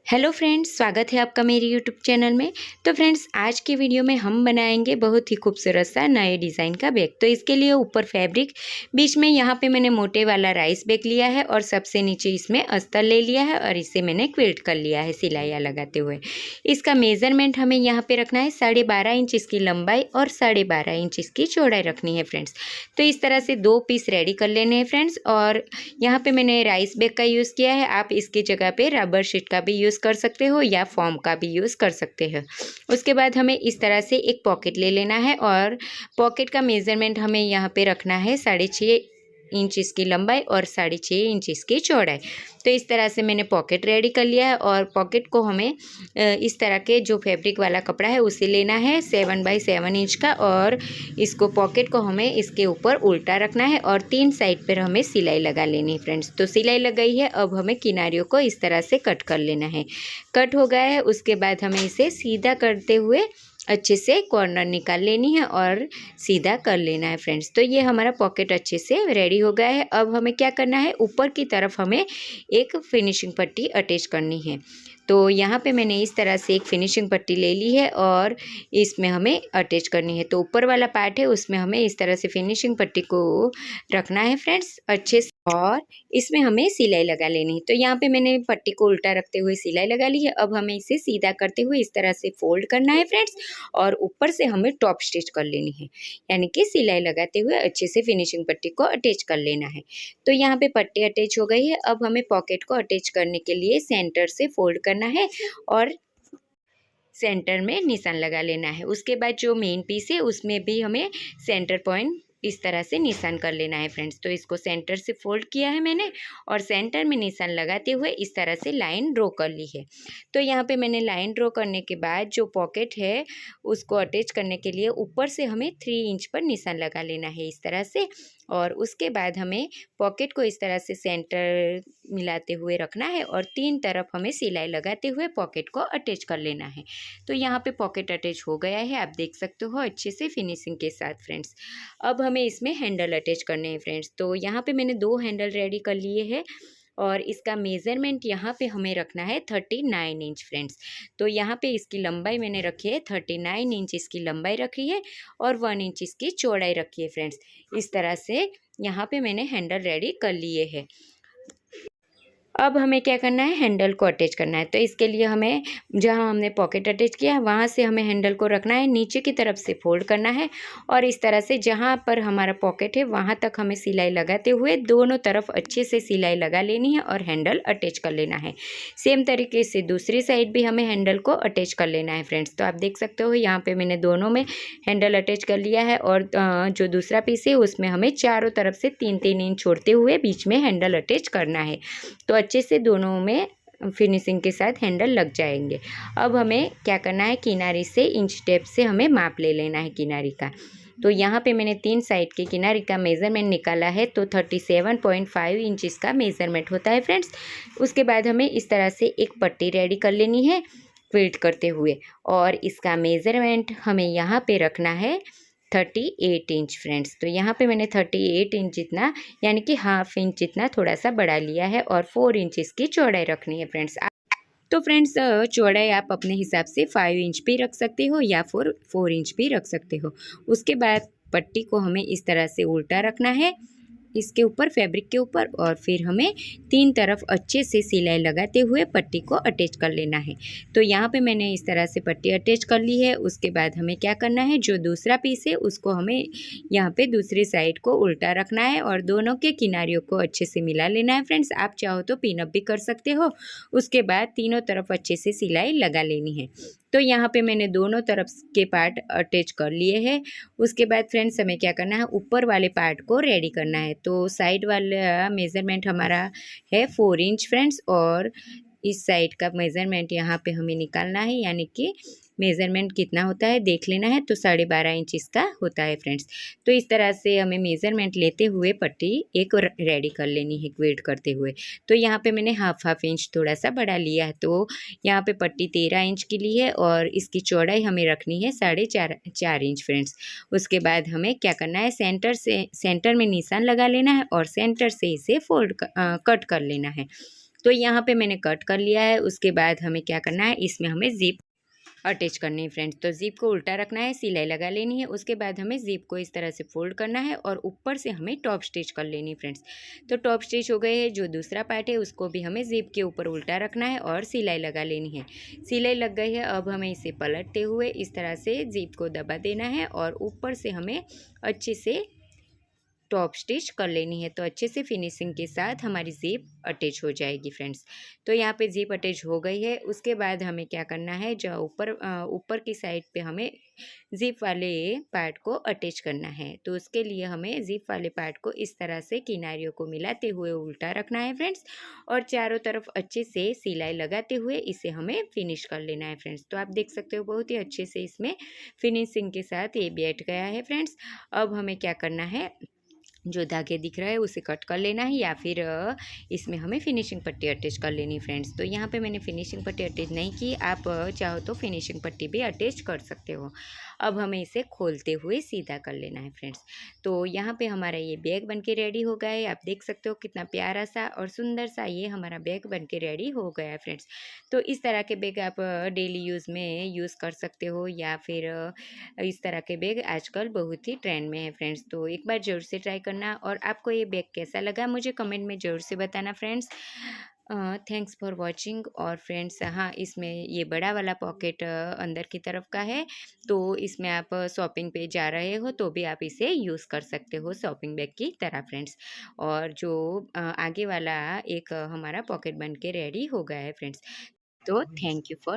Hello friends, स्वागत है आपका मेरे यूट्यूब चैनल में। तो फ्रेंड्स, आज की वीडियो में हम बनाएंगे बहुत ही खूबसूरत सा नए डिज़ाइन का बैग। तो इसके लिए ऊपर फैब्रिक, बीच में यहाँ पे मैंने मोटे वाला राइस बैग लिया है और सबसे नीचे इसमें अस्तर ले लिया है और इसे मैंने क्विल्ट कर लिया है सिलाइयाँ लगाते हुए। इसका मेज़रमेंट हमें यहाँ पे रखना है 12.5 इंच इसकी लंबाई और 12.5 इंच इसकी चौड़ाई रखनी है फ्रेंड्स। तो इस तरह से 2 पीस रेडी कर लेने हैं फ्रेंड्स। और यहाँ पे मैंने राइस बैग का यूज़ किया है, आप इसकी जगह पे रबर शीट का भी यूज़ कर सकते हो या फॉर्म का भी यूज़ कर सकते हो। उसके बाद हमें इस तरह से एक पॉकेट ले लेना है और पॉकेट का मेज़रमेंट हमें यहाँ पे रखना है 6.5 इंच इसकी लंबाई और 6.5 इंच इसकी चौड़ाई। तो इस तरह से मैंने पॉकेट रेडी कर लिया है और पॉकेट को हमें इस तरह के जो फैब्रिक वाला कपड़ा है उसे लेना है 7x7 इंच का और इसको पॉकेट को हमें इसके ऊपर उल्टा रखना है और 3 साइड पर हमें सिलाई लगा लेनी है फ्रेंड्स। तो सिलाई लग गई है, अब हमें किनारियों को इस तरह से कट कर लेना है। कट हो गया है, उसके बाद हमें इसे सीधा करते हुए अच्छे से कॉर्नर निकाल लेनी है और सीधा कर लेना है फ्रेंड्स। तो ये हमारा पॉकेट अच्छे से रेडी हो गया है। अब हमें क्या करना है, ऊपर की तरफ हमें एक फिनिशिंग पट्टी अटैच करनी है। तो यहाँ पे मैंने इस तरह से एक फिनिशिंग पट्टी ले ली है और इसमें हमें अटैच करनी है। तो ऊपर वाला पार्ट है उसमें हमें इस तरह से फिनिशिंग पट्टी को रखना है फ्रेंड्स अच्छे से और इसमें हमें सिलाई लगा लेनी है। तो यहाँ पे मैंने पट्टी को उल्टा रखते हुए सिलाई लगा ली है। अब हमें इसे सीधा करते हुए इस तरह से फोल्ड करना है फ्रेंड्स और ऊपर से हमें टॉप स्टिच कर लेनी है, यानी कि सिलाई लगाते हुए अच्छे से फिनिशिंग पट्टी को अटैच कर लेना है। तो यहाँ पे पट्टी अटैच हो गई है। अब हमें पॉकेट को अटैच करने के लिए सेंटर से फोल्ड करना है और सेंटर में निशान लगा लेना है। उसके बाद जो मेन पीस है उसमें भी हमें सेंटर पॉइंट इस तरह से निशान कर लेना है फ्रेंड्स। तो इसको सेंटर से फोल्ड किया है मैंने और सेंटर में निशान लगाते हुए इस तरह से लाइन ड्रॉ कर ली है। तो यहाँ पे मैंने लाइन ड्रॉ करने के बाद जो पॉकेट है उसको अटैच करने के लिए ऊपर से हमें 3 इंच पर निशान लगा लेना है इस तरह से। और उसके बाद हमें पॉकेट को इस तरह से सेंटर मिलाते हुए रखना है और 3 तरफ हमें सिलाई लगाते हुए पॉकेट को अटैच कर लेना है। तो यहाँ पे पॉकेट अटैच हो गया है, आप देख सकते हो अच्छे से फिनिशिंग के साथ फ्रेंड्स। अब हमें इसमें हैंडल अटैच करने हैं फ्रेंड्स। तो यहाँ पे मैंने 2 हैंडल रेडी कर लिए हैं और इसका मेज़रमेंट यहाँ पे हमें रखना है 39 इंच फ्रेंड्स। तो यहाँ पे इसकी लंबाई मैंने रखी है 39 इंच इसकी लंबाई रखी है और 1 इंच इसकी चौड़ाई रखी है फ्रेंड्स। इस तरह से यहाँ पे मैंने हैंडल रेडी कर लिए हैं। अब हमें क्या करना है, हैंडल को अटैच करना है। तो इसके लिए हमें जहाँ हमने पॉकेट अटैच किया है वहाँ से हमें हैंडल को रखना है, नीचे की तरफ से फोल्ड करना है और इस तरह से जहाँ पर हमारा पॉकेट है वहाँ तक हमें सिलाई लगाते हुए दोनों तरफ अच्छे से सिलाई लगा लेनी है और हैंडल अटैच कर लेना है। सेम तरीके से दूसरी साइड भी हमें हैंडल को अटैच कर लेना है फ्रेंड्स। तो आप देख सकते हो यहाँ पर मैंने दोनों में हैंडल अटैच कर लिया है और जो दूसरा पीस है उसमें हमें चारों तरफ से 3-3 इंच छोड़ते हुए बीच में हैंडल अटैच करना है। तो अच्छे से दोनों में फिनिशिंग के साथ हैंडल लग जाएंगे। अब हमें क्या करना है, किनारी से इंच टेप से हमें माप ले लेना है किनारी का। तो यहाँ पे मैंने 3 साइड के किनारी का मेज़रमेंट निकाला है। तो 37.5 इंच इसका मेज़रमेंट होता है फ्रेंड्स। उसके बाद हमें इस तरह से एक पट्टी रेडी कर लेनी है क्विल्ट करते हुए और इसका मेज़रमेंट हमें यहाँ पे रखना है 38 इंच फ्रेंड्स। तो यहाँ पे मैंने 38 इंच जितना, यानी कि हाफ इंच जितना थोड़ा सा बढ़ा लिया है और 4 इंच इसकी चौड़ाई रखनी है फ्रेंड्स। तो फ्रेंड्स, चौड़ाई आप अपने हिसाब से 5 इंच भी रख सकते हो या 4 इंच भी रख सकते हो। उसके बाद पट्टी को हमें इस तरह से उल्टा रखना है इसके ऊपर, फैब्रिक के ऊपर, और फिर हमें 3 तरफ अच्छे से सिलाई लगाते हुए पट्टी को अटैच कर लेना है। तो यहाँ पे मैंने इस तरह से पट्टी अटैच कर ली है। उसके बाद हमें क्या करना है, जो दूसरा पीस है उसको हमें यहाँ पे दूसरी साइड को उल्टा रखना है और दोनों के किनारियों को अच्छे से मिला लेना है फ्रेंड्स। आप चाहो तो पिन अप भी कर सकते हो। उसके बाद तीनों तरफ अच्छे से सिलाई लगा लेनी है। तो यहाँ पे मैंने दोनों तरफ के पार्ट अटैच कर लिए हैं। उसके बाद फ्रेंड्स हमें क्या करना है, ऊपर वाले पार्ट को रेडी करना है। तो साइड वाला मेज़रमेंट हमारा है 4 इंच फ्रेंड्स और इस साइड का मेज़रमेंट यहाँ पे हमें निकालना है, यानी कि मेज़रमेंट कितना होता है देख लेना है। तो 12.5 इंच इसका होता है फ्रेंड्स। तो इस तरह से हमें मेज़रमेंट लेते हुए पट्टी एक रेडी कर लेनी है क्विल्ट करते हुए। तो यहाँ पे मैंने हाफ इंच थोड़ा सा बढ़ा लिया है। तो यहाँ पे पट्टी 13 इंच की ली है और इसकी चौड़ाई हमें रखनी है 4.5 इंच फ्रेंड्स। उसके बाद हमें क्या करना है, सेंटर में निशान लगा लेना है और सेंटर से इसे कट कर लेना है। तो यहाँ पे मैंने कट कर लिया है। उसके बाद हमें क्या करना है, इसमें हमें ज़िप अटैच करनी है फ्रेंड्स। तो ज़िप को उल्टा रखना है, सिलाई लगा लेनी है। उसके बाद हमें ज़िप को इस तरह से फोल्ड करना है और ऊपर से हमें टॉप स्टिच कर लेनी है फ्रेंड्स। तो टॉप स्टिच हो गए है। जो दूसरा पार्ट है उसको भी हमें ज़िप के ऊपर उल्टा रखना है और सिलाई लगा लेनी है। सिलाई लग गई है। अब हमें इसे पलटते हुए इस तरह से ज़िप को दबा देना है और ऊपर से हमें अच्छे से टॉप स्टिच कर लेनी है। तो अच्छे से फिनिशिंग के साथ हमारी ज़िप अटैच हो जाएगी फ्रेंड्स। तो यहाँ पे ज़िप अटैच हो गई है। उसके बाद हमें क्या करना है, जो ऊपर की साइड पे हमें ज़िप वाले पार्ट को अटैच करना है। तो उसके लिए हमें ज़िप वाले पार्ट को इस तरह से किनारियों को मिलाते हुए उल्टा रखना है फ्रेंड्स और चारों तरफ अच्छे से सिलाई लगाते हुए इसे हमें फिनिश कर लेना है फ्रेंड्स। तो आप देख सकते हो बहुत ही अच्छे से इसमें फिनिशिंग के साथ ये बैठ गया है फ्रेंड्स। अब हमें क्या करना है, जो धागे दिख रहा है उसे कट कर लेना है या फिर इसमें हमें फिनिशिंग पट्टी अटैच कर लेनी फ्रेंड्स। तो यहाँ पे मैंने फिनिशिंग पट्टी अटैच नहीं की, आप चाहो तो फिनिशिंग पट्टी भी अटैच कर सकते हो। अब हमें इसे खोलते हुए सीधा कर लेना है फ्रेंड्स। तो यहाँ पे हमारा ये बैग बनके रेडी हो गया है। आप देख सकते हो कितना प्यारा सा और सुंदर सा ये हमारा बैग बनके रेडी हो गया है फ्रेंड्स। तो इस तरह के बैग आप डेली यूज़ में यूज़ कर सकते हो या फिर इस तरह के बैग आजकल बहुत ही ट्रेंड में है फ्रेंड्स। तो एक बार ज़रूर से ट्राई करना और आपको ये बैग कैसा लगा मुझे कमेंट में ज़रूर से बताना फ्रेंड्स। Thanks for watching. और फ्रेंड्स हाँ, इसमें ये बड़ा वाला पॉकेट अंदर की तरफ का है। तो इसमें आप शॉपिंग पे जा रहे हो तो भी आप इसे यूज़ कर सकते हो शॉपिंग बैग की तरह फ्रेंड्स। और जो आगे वाला एक हमारा पॉकेट बन के रेडी हो गया है फ्रेंड्स। तो थैंक यू फॉर